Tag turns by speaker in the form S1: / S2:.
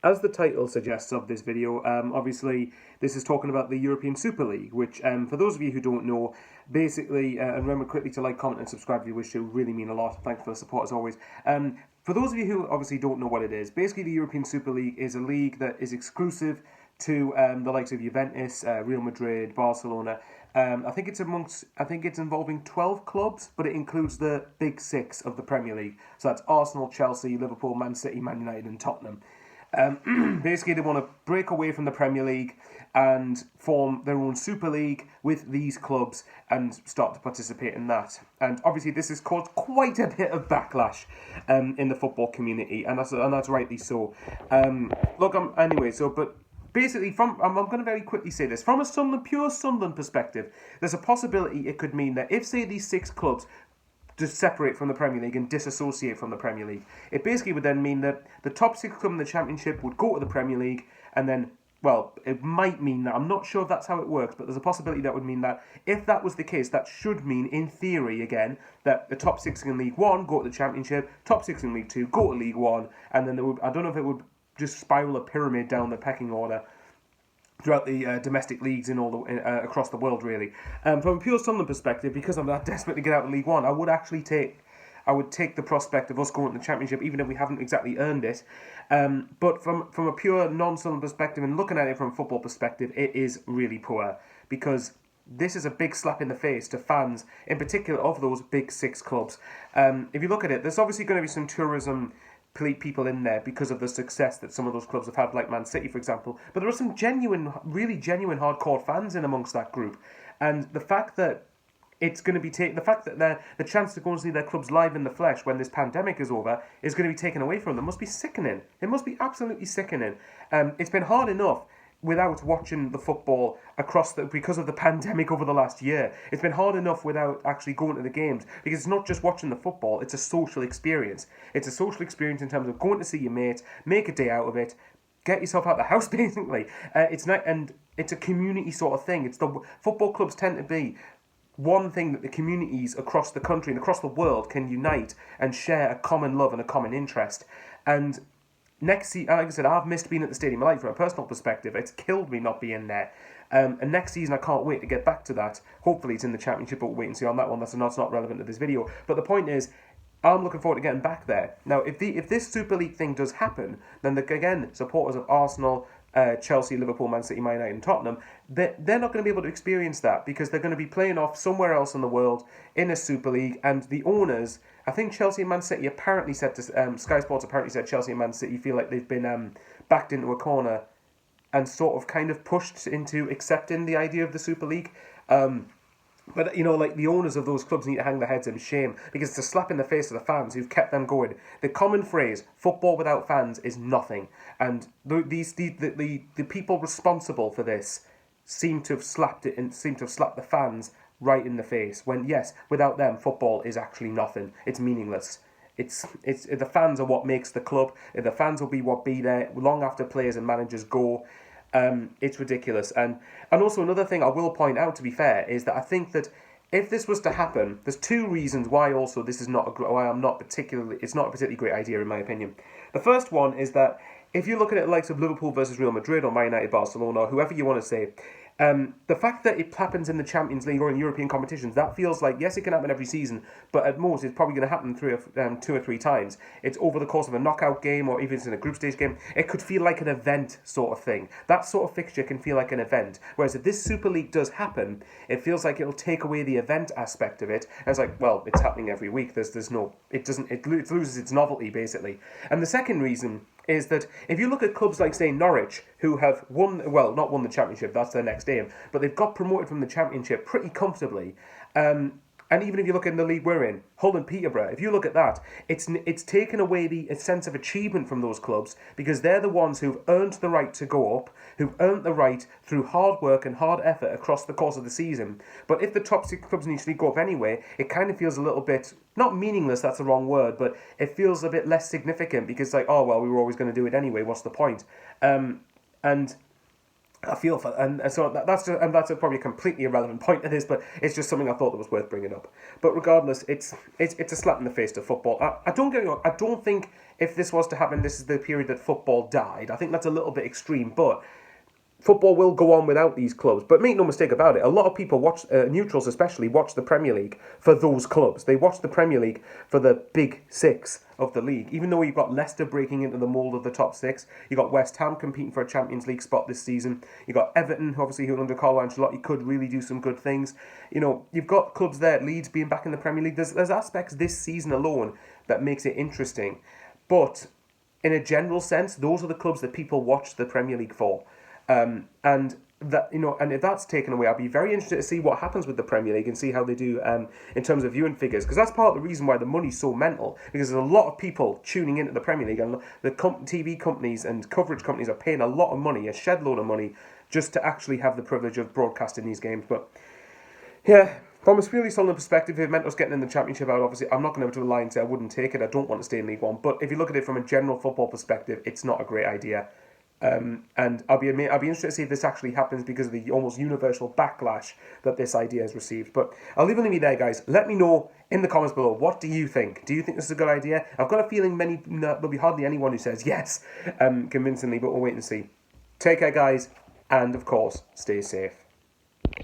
S1: As the title suggests of this video, obviously this is talking about the European Super League, which, for those of you who don't know, basically, and remember quickly to like, comment, and subscribe if you wish to, really mean a lot. Thanks for the support as always. For those of you who obviously don't know what it is, basically the European Super League is a league that is exclusive to the likes of Juventus, Real Madrid, Barcelona. I think it's involving 12 clubs, but it includes the big six of the Premier League. So that's Arsenal, Chelsea, Liverpool, Man City, Man United, and Tottenham. Basically, they want to break away from the Premier League and form their own Super League with these clubs and start to participate in that. And obviously, this has caused quite a bit of backlash in the football community, and that's rightly so. But basically, I'm going to very quickly say this. From a pure Sunderland perspective, there's a possibility it could mean that if, say, these six clubs just separate from the Premier League and disassociate from the Premier League, it basically would then mean that the top six clubs in the Championship would go to the Premier League, and then, well, it might mean that, I'm not sure if that's how it works, but there's a possibility that would mean that, if that was the case, that should mean, in theory again, that the top six in League One go to the Championship, top six in League Two go to League One, and then I don't know if it would just spiral a pyramid down the pecking order throughout the domestic leagues in all the across the world, really. From a pure Sunderland perspective, because I'm that desperate to get out of League One, I would take the prospect of us going to the Championship, even if we haven't exactly earned it. But from a pure non-Sunderland perspective, and looking at it from a football perspective, it is really poor, because this is a big slap in the face to fans, in particular of those big six clubs. If you look at it, there's obviously going to be some tourism people in there because of the success that some of those clubs have had, like Man City, for example. But there are some really genuine hardcore fans in amongst that group. And the fact that it's going to be the fact that the chance to go and see their clubs live in the flesh when this pandemic is over is going to be taken away from them must be sickening. It must be absolutely sickening. It's been hard enough without watching the football because of the pandemic over the last year. It's been hard enough without actually going to the games, because it's not just watching the football, it's a social experience. It's a social experience in terms of going to see your mates, make a day out of it, get yourself out of the house, basically. It's not, and it's a community sort of thing. It's the football clubs tend to be one thing that the communities across the country and across the world can unite and share a common love and a common interest. And next season, like I said, I've missed being at the Stadium of Light from a personal perspective. It's killed me not being there. And next season, I can't wait to get back to that. Hopefully, it's in the Championship, but we'll wait and see on that one. That's not relevant to this video. But the point is, I'm looking forward to getting back there. Now, if this Super League thing does happen, then again, supporters of Arsenal, Chelsea, Liverpool, Man City, Man United, and Tottenham, they're not going to be able to experience that, because they're going to be playing off somewhere else in the world in a Super League, and the owners, I think Chelsea and Man City apparently said to Sky Sports apparently said Chelsea and Man City feel like they've been backed into a corner and sort of kind of pushed into accepting the idea of the Super League. But, like, the owners of those clubs need to hang their heads in shame, because it's a slap in the face of the fans who've kept them going. The common phrase, football without fans, is nothing. And the people responsible for this seem to have slapped the fans right in the face, when, yes, without them, football is actually nothing. It's meaningless. It's the fans are what makes the club. The fans will be what be there long after players and managers go. It's ridiculous. And also another thing I will point out, to be fair, is that I think that if this was to happen, there's two reasons why also this is it's not a particularly great idea, in my opinion. The first one is that if you look at it likes of Liverpool versus Real Madrid or Man United, Barcelona, or whoever you want to say, the fact that it happens in the Champions League or in European competitions, that feels like, yes, it can happen every season, but at most it's probably going to happen two or three times. It's over the course of a knockout game, or even if it's in a group stage game. It could feel like an event sort of thing. That sort of fixture can feel like an event. Whereas if this Super League does happen, it feels like it'll take away the event aspect of it. And it's like, well, it's happening every week. It loses its novelty, basically. And the second reason is that if you look at clubs like, say, Norwich, who have not won the Championship, that's their next aim, but they've got promoted from the Championship pretty comfortably. And even if you look in the league we're in, Hull and Peterborough, if you look at that, it's taken away the sense of achievement from those clubs, because they're the ones who've earned the right to go up, who've earned the right through hard work and hard effort across the course of the season. But if the top six clubs in each league go up anyway, it kind of feels a little bit, not meaningless, that's the wrong word, but it feels a bit less significant, because like, oh, well, we were always going to do it anyway, what's the point? And I feel for, and so that's probably a completely irrelevant point to this, but it's just something I thought that was worth bringing up. But regardless, it's a slap in the face to football. I don't get me wrong, I don't think if this was to happen, this is the period that football died. I think that's a little bit extreme, but football will go on without these clubs. But make no mistake about it, a lot of people watch, neutrals especially, watch the Premier League for those clubs. They watch the Premier League for the big six of the league. Even though you've got Leicester breaking into the mould of the top six, you've got West Ham competing for a Champions League spot this season, you've got Everton, obviously, who under Carlo Ancelotti could really do some good things. You know, you've got clubs there, Leeds being back in the Premier League. There's aspects this season alone that makes it interesting. But in a general sense, those are the clubs that people watch the Premier League for. And that, you know, and if that's taken away, I'll be very interested to see what happens with the Premier League and see how they do in terms of viewing figures, because that's part of the reason why the money's so mental, because there's a lot of people tuning into the Premier League, and the TV companies and coverage companies are paying a lot of money, a shed load of money, just to actually have the privilege of broadcasting these games. But yeah, from a purely Sunderland perspective, if it meant us getting in the Championship, I'm not going to go to a lie and say I wouldn't take it. I don't want to stay in League One. But if you look at it from a general football perspective, it's not a great idea. And I'll be interested to see if this actually happens because of the almost universal backlash that this idea has received. But I'll leave it with you there, guys. Let me know in the comments below. What do you think? Do you think this is a good idea? I've got a feeling there'll be hardly anyone who says yes convincingly, but we'll wait and see. Take care, guys, and of course, stay safe.